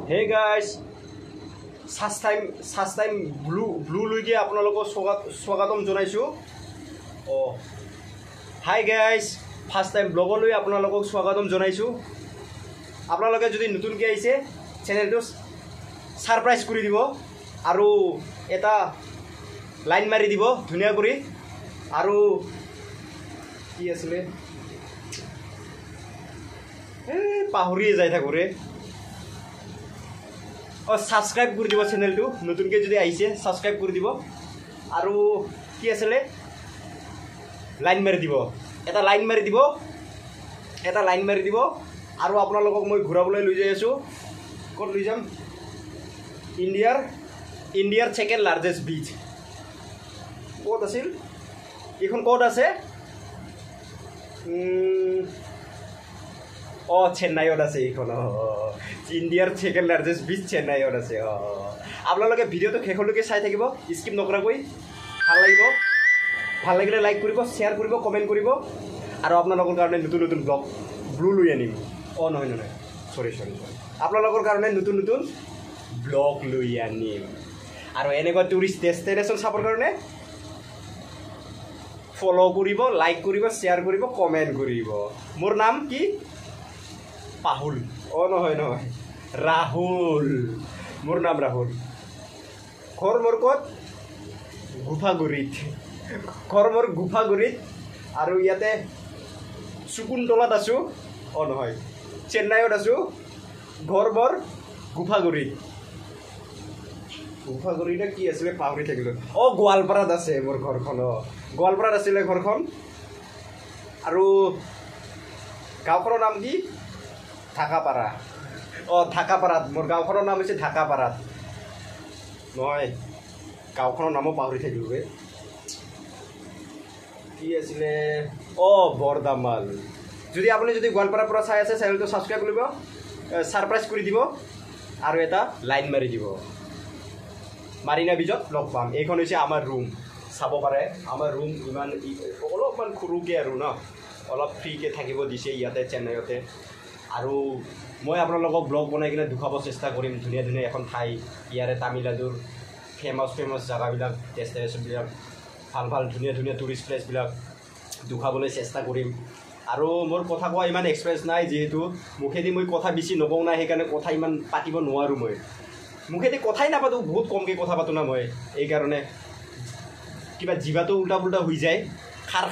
Hey guys, first time blue লইকে আপোনালোকক স্বাগতম জনাইছো। Oh, hi guys, first time blog লৈ আপোনালোকক স্বাগতম জনাইছো। আপোনালোকে যদি নতুনকৈ আইছে চেনেলটো সারপ্রাইজ কৰি দিব আৰু এটা লাইন মাৰি দিব ধুনিয়া কৰি আৰু কি আছিল পাহৰিয়ে যাই থাকোৰে সাবস্ক্ৰাইব কৰে দিব চ্যানেলটো নতুনকে যদি আইছে সাবস্ক্ৰাইব কৰে দিব আৰু কি আছিলে লাইন মাৰি দিব এটা লাইন মাৰি দিব আৰু আপোনালোকক মই ঘূৰাবলৈ লৈ যাই আছো ক'ত লৈ যাম ইণ্ডিয়াৰ সেকেন্ড লাৰ্জেষ্ট বিচ ক'ত আছিল এখন ক'ত আছে চেন্নাইত আছে এইখন ইণ্ডিয়াৰ সেকেন্ড লাৰ্জেষ্ট বিচ চেন্নাইত আছে আপোনালোকে ভিডিঅ'টো শেষলৈকে চাই থাকিব স্কিপ নকৰাকৈ ভাল লাগিলে লাইক কৰিব শ্বেয়াৰ কৰিব কমেণ্ট কৰিব আৰু আপোনালোকৰ কাৰণে নতুন নতুন ব্লগ লৈ আনিম নহয় সৰি আপোনালোকৰ কাৰণে নতুন ব্লগ লৈ আনিম আৰু এনেকুৱা টুৰিষ্ট ডেষ্টিনেশ্যন চাবৰ কাৰণে ফলো কৰিব লাইক কৰিব শ্বেয়াৰ কৰিব কমেণ্ট কৰিব মোৰ নাম কি পাহুল নহয় ৰাহুল মোৰ নাম ৰাহুল ঘৰ মোৰ ক'ত গুফাগুৰিত আৰু ইয়াতে চুকুনতলাত আছোঁ নহয় চেন্নাইত আছোঁ ঘৰ মোৰ গুফাগুৰিতে কি আছিলে পাহৰি থাকিলোঁ গোৱালপাৰাত আছে মোৰ ঘৰখন গোৱালপাৰাত আছিলে ঘৰখন আৰু গাঁওখনৰ নাম কি ঢাকাপাৰা ঢাকাপাৰাত মোৰ গাঁওখনৰ নাম হৈছে ঢাকাপাৰাত নহয় গাঁওখনৰ নামো পাহৰি থাকিলোঁ কি আছিলে বৰদামাল যদি আপুনি গোৱালপাৰাৰ পৰা চাই আছে চেনেলটো ছাবস্ক্ৰাইব কৰিব ছাৰপ্ৰাইজ কৰি দিব আৰু এটা লাইন মাৰি দিব মাৰিনা বিজত লগ পাম এইখন হৈছে আমাৰ ৰুম চাব পাৰে আমাৰ ৰুম ইমান অলপমান সৰুকৈ আৰু ন অলপ ফ্ৰীকৈ থাকিব দিছে ইয়াতে চেন্নাইতে আৰু মই আপোনালোকক ব্লগ বনাই কিনে দেখাব চেষ্টা কৰিম ধুনীয়া এখন ঠাই ইয়াৰে তামিলনাডুৰ ফেমাছ জেগাবিলাক ডেষ্টিনেশ্যনবিলাক ভাল ধুনীয়া টুৰিষ্ট প্লেচবিলাক দেখাবলৈ চেষ্টা কৰিম আৰু মোৰ কথা কোৱা ইমান এক্সপিৰিয়েঞ্চ নাই যিহেতু মুখেদি মই কথা বেছি নকওঁ নাই সেইকাৰণে কথা ইমান পাতিব নোৱাৰোঁ মই মুখেদি কথাই নাপাতোঁ বহুত কমকৈ কথা পাতোঁ না মই এইকাৰণে কিবা জিভাটো উল্টা পুল্টা হৈ যায় খাৰ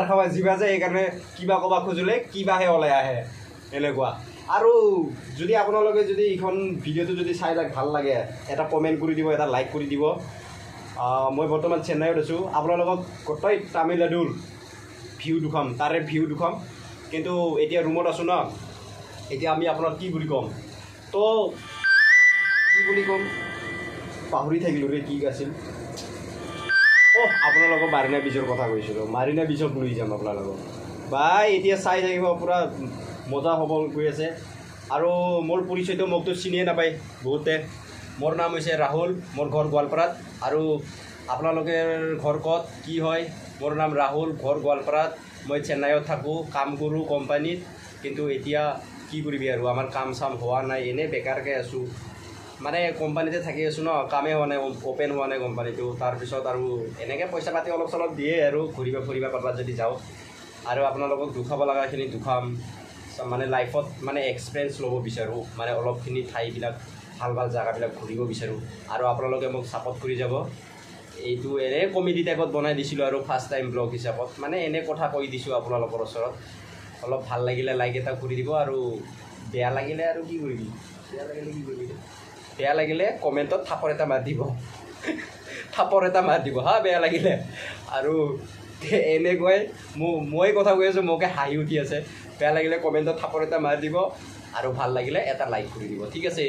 খাবা জিভা যায় সেইকাৰণে কিবা ক'বা খুজিলে কিবাহে ওলাই আহে এনেকুৱা আৰু যদি আপোনালোকে যদি এইখন ভিডিঅ'টো যদি চাই ভাল লাগে এটা কমেণ্ট কৰি দিব এটা লাইক কৰি দিব মই বৰ্তমান চেন্নাইত আছোঁ আপোনালোকক গোটেই তামিলনাডুৰ ভিউ দেখাম কিন্তু এতিয়া ৰুমত আছোঁ ন এতিয়া আমি আপোনাক কি বুলি ক'ম পাহৰি থাকিলোঁ কি আছিল আপোনালোকক মাৰিনা বিচৰ কথা কৈছিলোঁ মাৰিনা বিচত লৈ যাম আপোনালোকক বাই এতিয়া চাই থাকিব পূৰা মজা হ'ব গৈ আছে আৰু মোৰ পৰিচয়টো মোকতো চিনিয়ে নাপায় বহুতে মোৰ নাম হৈছে ৰাহুল মোৰ ঘৰ গোৱালপাৰাত আৰু আপোনালোকৰ ঘৰ ক'ত কি হয় মোৰ নাম ৰাহুল ঘৰ গোৱালপাৰাত মই চেন্নাইত থাকোঁ কাম কৰোঁ কোম্পানীত কিন্তু এতিয়া কি কৰিবি আৰু আমাৰ কাম চাম হোৱা নাই এনেই বেকাৰকৈ আছোঁ মানে কোম্পানীতে থাকি আছোঁ ন কামেই হোৱা নাই অ'পেন হোৱা নাই কোম্পানীটো তাৰপিছত আৰু এনেকৈ পইচা পাতি অলপ চলপ দিয়ে আৰু ফুৰিব ক'ৰবাত যদি যাওঁ আৰু আপোনালোকক দেখাব লগাখিনি দেখাম মানে লাইফত মানে এক্সপিৰিয়েঞ্চ ল'ব বিচাৰোঁ মানে অলপখিনি ঠাইবিলাক ভাল জেগাবিলাক ঘূৰিব বিচাৰোঁ আৰু আপোনালোকে মোক ছাপৰ্ট কৰি যাব এইটো এনেই কমেডি টাইপত বনাই দিছিলোঁ আৰু ফাৰ্ষ্ট টাইম ব্লগ হিচাপত মানে এনে কথা কৈ দিছোঁ আপোনালোকৰ ওচৰত অলপ ভাল লাগিলে লাইক এটা কৰি দিব আৰু বেয়া লাগিলে আৰু কি কৰিবি বেয়া লাগিলে কমেণ্টত থাপৰ এটা মাৰ দিব হা বেয়া লাগিলে আৰু এনেকৈ মই কথা কৈ আছোঁ মোকে হাঁহি উঠি আছে বেয়া লাগিলে কমেণ্টত থাপৰ এটা মাৰ দিব আৰু ভাল লাগিলে এটা লাইক কৰি দিব ঠিক আছে